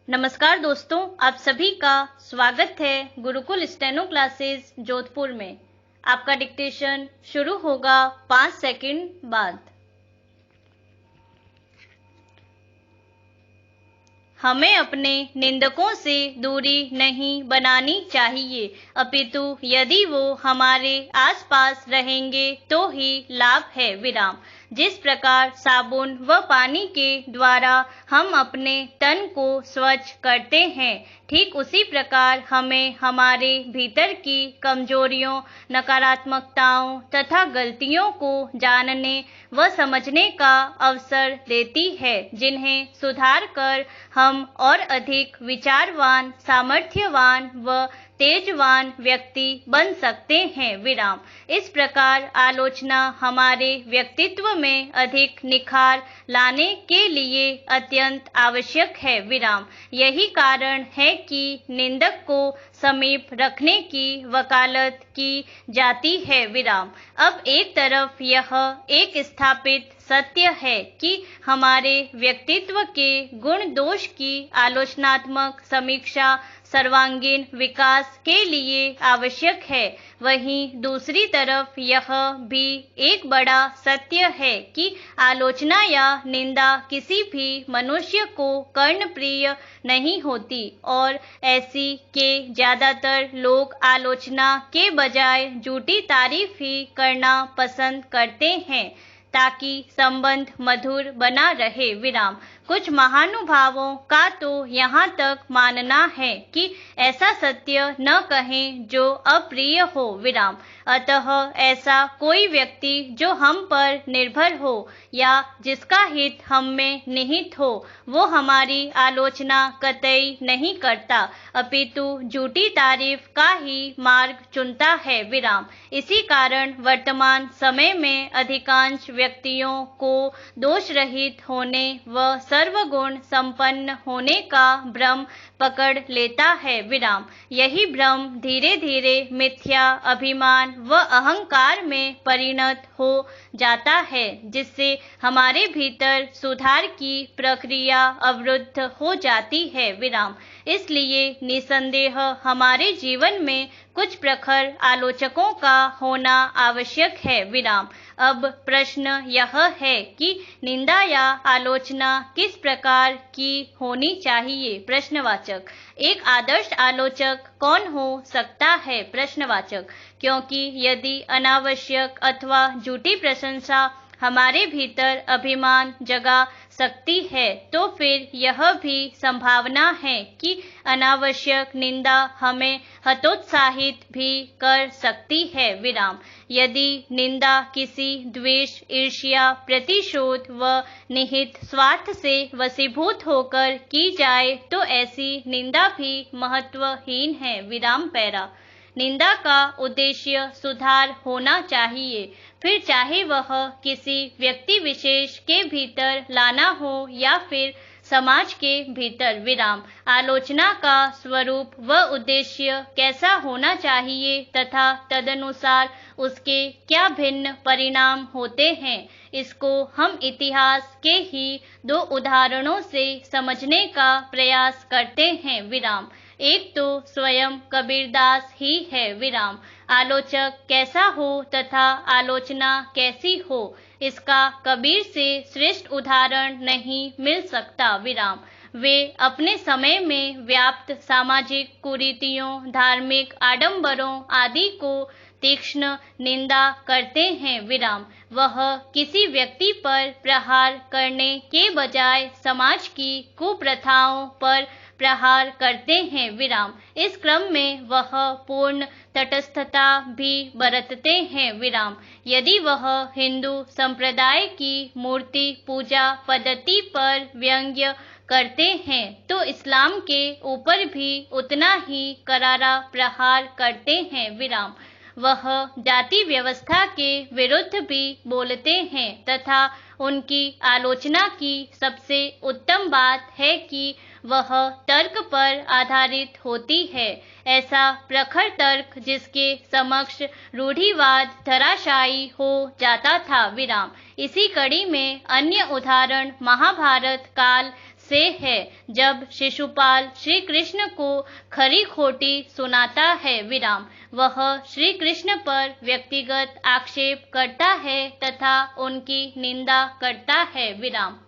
नमस्कार दोस्तों, आप सभी का स्वागत है गुरुकुल स्टेनो क्लासेस जोधपुर में। आपका डिक्टेशन शुरू होगा 5 सेकंड बाद। हमें अपने निंदकों से दूरी नहीं बनानी चाहिए, अपितु यदि वो हमारे आसपास रहेंगे तो ही लाभ है। विराम। जिस प्रकार साबुन व पानी के द्वारा हम अपने तन को स्वच्छ करते हैं, ठीक उसी प्रकार हमें हमारे भीतर की कमजोरियों, नकारात्मकताओं तथा गलतियों को जानने व समझने का अवसर देती है, जिन्हें सुधार कर हम और अधिक विचारवान, सामर्थ्यवान व तेजवान व्यक्ति बन सकते हैं। विराम। इस प्रकार आलोचना हमारे व्यक्तित्व में अधिक निखार लाने के लिए अत्यंत आवश्यक है। विराम। यही कारण है कि निंदक को समीप रखने की वकालत की जाती है। विराम। अब एक तरफ यह एक स्थापित सत्य है कि हमारे व्यक्तित्व के गुण दोष की आलोचनात्मक समीक्षा सर्वांगीण विकास के लिए आवश्यक है, वहीं दूसरी तरफ यह भी एक बड़ा सत्य है कि आलोचना या निंदा किसी भी मनुष्य को कर्णप्रिय नहीं होती और ऐसी के ज्यादातर लोग आलोचना के बजाय झूठी तारीफ ही करना पसंद करते हैं ताकि संबंध मधुर बना रहे। विराम। कुछ महानुभावों का तो यहाँ तक मानना है कि ऐसा सत्य न कहें जो अप्रिय हो। विराम। अतः ऐसा कोई व्यक्ति जो हम पर निर्भर हो या जिसका हित हम में निहित हो, वो हमारी आलोचना कतई नहीं करता, अपितु झूठी तारीफ का ही मार्ग चुनता है। विराम। इसी कारण वर्तमान समय में अधिकांश व्यक्तियों को दोष रहित होने व सर्वगुण संपन्न होने का भ्रम पकड़ लेता है। विराम। यही भ्रम धीरे धीरे मिथ्या अभिमान व अहंकार में परिणत हो जाता है, जिससे हमारे भीतर सुधार की प्रक्रिया अवरुद्ध हो जाती है। विराम। इसलिए निसंदेह हमारे जीवन में कुछ प्रखर आलोचकों का होना आवश्यक है। विराम। अब प्रश्न यह है कि निंदा या आलोचना किस प्रकार की होनी चाहिए? प्रश्नवाचक। एक आदर्श आलोचक कौन हो सकता है? प्रश्नवाचक। क्योंकि यदि अनावश्यक अथवा झूठी प्रशंसा हमारे भीतर अभिमान जगा सकती है, तो फिर यह भी संभावना है कि अनावश्यक निंदा हमें हतोत्साहित भी कर सकती है। विराम। यदि निंदा किसी द्वेष, ईर्ष्या, प्रतिशोध व निहित स्वार्थ से वशीभूत होकर की जाए तो ऐसी निंदा भी महत्वहीन है। विराम पैरा। निंदा का उद्देश्य सुधार होना चाहिए, फिर चाहे वह किसी व्यक्ति विशेष के भीतर लाना हो या फिर समाज के भीतर। विराम। आलोचना का स्वरूप व उद्देश्य कैसा होना चाहिए तथा तदनुसार उसके क्या भिन्न परिणाम होते हैं, इसको हम इतिहास के ही 2 उदाहरणों से समझने का प्रयास करते हैं। विराम। एक तो स्वयं कबीरदास ही है। विराम। आलोचक कैसा हो तथा आलोचना कैसी हो, इसका कबीर से श्रेष्ठ उदाहरण नहीं मिल सकता। विराम। वे अपने समय में व्याप्त सामाजिक कुरीतियों, धार्मिक आडंबरों आदि को तीक्ष्ण निंदा करते हैं। विराम। वह किसी व्यक्ति पर प्रहार करने के बजाय समाज की कुप्रथाओं पर प्रहार करते हैं। विराम। इस क्रम में वह पूर्ण तटस्थता भी बरतते हैं। विराम। यदि वह हिंदू संप्रदाय की मूर्ति पूजा पद्धति पर व्यंग्य करते हैं तो इस्लाम के ऊपर भी उतना ही करारा प्रहार करते हैं। विराम। वह जाति व्यवस्था के विरुद्ध भी बोलते हैं तथा उनकी आलोचना की सबसे उत्तम बात है कि वह तर्क पर आधारित होती है, ऐसा प्रखर तर्क जिसके समक्ष रूढ़िवाद धराशायी हो जाता था। विराम। इसी कड़ी में अन्य उदाहरण महाभारत काल से है जब शिशुपाल श्री कृष्ण को खरी खोटी सुनाता है विराम। वह श्री कृष्ण पर व्यक्तिगत आक्षेप करता है तथा उनकी निंदा करता है विराम।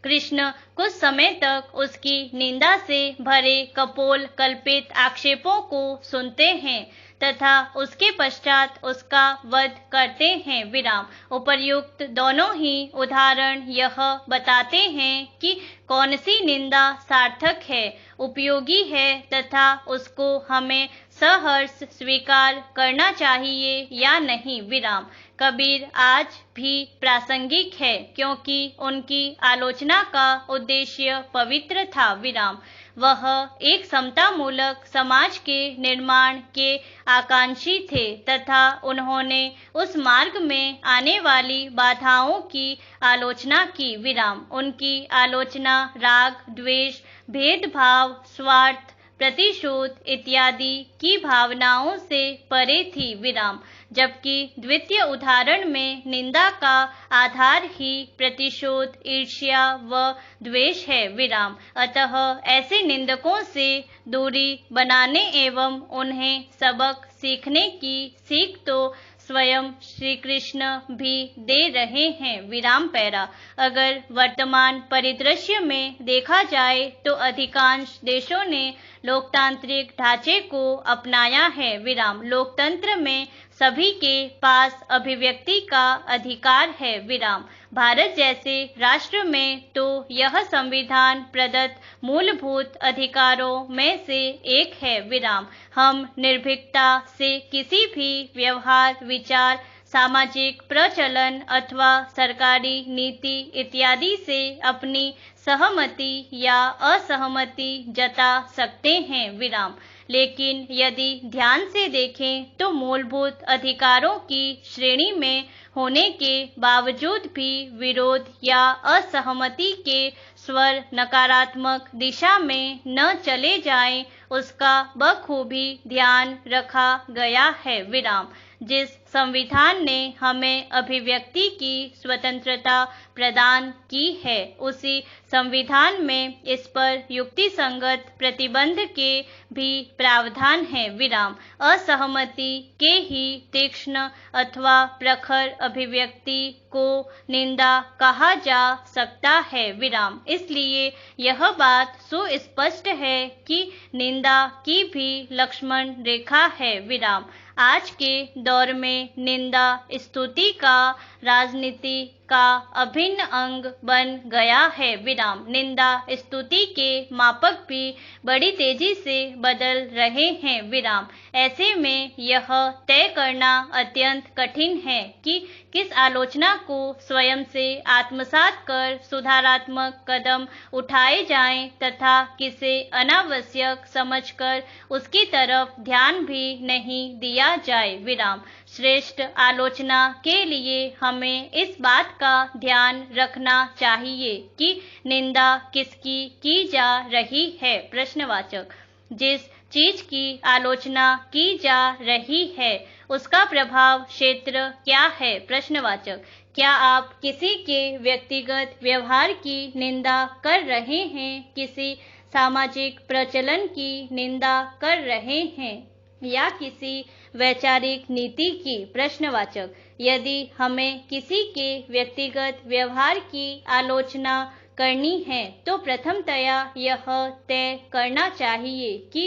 कृष्ण कुछ समय तक उसकी निंदा से भरे कपोल कल्पित आक्षेपों को सुनते हैं तथा उसके पश्चात उसका वध करते हैं विराम। उपर्युक्त दोनों ही उदाहरण यह बताते हैं कि कौन सी निंदा सार्थक है, उपयोगी है तथा उसको हमें सहर्ष स्वीकार करना चाहिए या नहीं विराम। कबीर आज भी प्रासंगिक है क्योंकि उनकी आलोचना का उद्देश्य पवित्र था विराम। वह एक समतामूलक समाज के निर्माण के आकांक्षी थे तथा उन्होंने उस मार्ग में आने वाली बाधाओं की आलोचना की विराम। उनकी आलोचना राग, द्वेष, भेदभाव, स्वार्थ, प्रतिशोध इत्यादि की भावनाओं से परे थी विराम। जबकि द्वितीय उदाहरण में निंदा का आधार ही प्रतिशोध, ईर्ष्या व द्वेष है विराम। अतः ऐसे निंदकों से दूरी बनाने एवं उन्हें सबक सीखने की सीख तो स्वयं श्री कृष्ण भी दे रहे हैं विराम। पैरा अगर वर्तमान परिदृश्य में देखा जाए तो अधिकांश देशों ने लोकतांत्रिक ढांचे को अपनाया है विराम। लोकतंत्र में सभी के पास अभिव्यक्ति का अधिकार है विराम। भारत जैसे राष्ट्र में तो यह संविधान प्रदत्त मूलभूत अधिकारों में से एक है विराम। हम निर्भीकता से किसी भी व्यवहार, विचार, सामाजिक प्रचलन अथवा सरकारी नीति इत्यादि से अपनी सहमति या असहमति जता सकते हैं विराम। लेकिन यदि ध्यान से देखें तो मूलभूत अधिकारों की श्रेणी में होने के बावजूद भी विरोध या असहमति के स्वर नकारात्मक दिशा में न चले जाएं, उसका बखूबी ध्यान रखा गया है विराम। जिस संविधान ने हमें अभिव्यक्ति की स्वतंत्रता प्रदान की है, उसी संविधान में इस पर युक्तिसंगत प्रतिबंध के भी प्रावधान है विराम। असहमति के ही तीक्ष्ण अथवा प्रखर अभिव्यक्ति को निंदा कहा जा सकता है विराम। इसलिए यह बात सुस्पष्ट है कि निंदा की भी लक्ष्मण रेखा है विराम। आज के दौर में निंदा स्तुति का राजनीति का अभिन्न अंग बन गया है विराम। निंदा स्तुति के मापक भी बड़ी तेजी से बदल रहे हैं विराम। ऐसे में यह तय करना अत्यंत कठिन है कि किस आलोचना को स्वयं से आत्मसात कर सुधारात्मक कदम उठाए जाएं तथा किसे अनावश्यक समझकर उसकी तरफ ध्यान भी नहीं दिया जाए विराम। श्रेष्ठ आलोचना के लिए हमें इस बात का ध्यान रखना चाहिए कि निंदा किसकी की जा रही है। प्रश्नवाचक जिस चीज की आलोचना की जा रही है उसका प्रभाव क्षेत्र क्या है। प्रश्नवाचक क्या आप किसी के व्यक्तिगत व्यवहार की निंदा कर रहे हैं, किसी सामाजिक प्रचलन की निंदा कर रहे हैं या किसी वैचारिक नीति की। प्रश्नवाचक यदि हमें किसी के व्यक्तिगत व्यवहार की आलोचना करनी है तो प्रथमतया यह तय करना चाहिए कि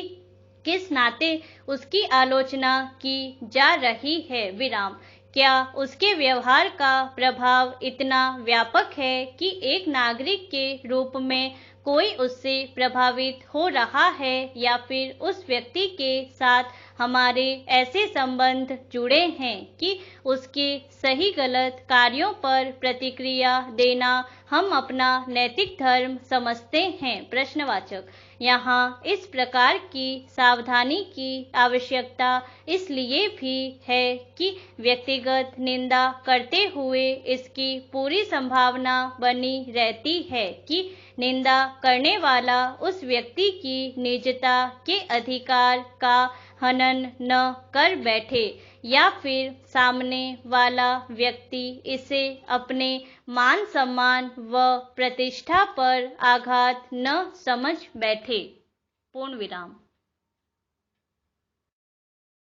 किस नाते उसकी आलोचना की जा रही है विराम। क्या उसके व्यवहार का प्रभाव इतना व्यापक है कि एक नागरिक के रूप में कोई उससे प्रभावित हो रहा है या फिर उस व्यक्ति के साथ हमारे ऐसे संबंध जुड़े हैं कि उसके सही गलत कार्यों पर प्रतिक्रिया देना हम अपना नैतिक धर्म समझते हैं। प्रश्नवाचक यहाँ इस प्रकार की सावधानी की आवश्यकता इसलिए भी है कि व्यक्तिगत निंदा करते हुए इसकी पूरी संभावना बनी रहती है कि निंदा करने वाला उस व्यक्ति की निजता के अधिकार का हनन न कर बैठे या फिर सामने वाला व्यक्ति इसे अपने मान सम्मान व प्रतिष्ठा पर आघात न समझ बैठे। पूर्ण विराम।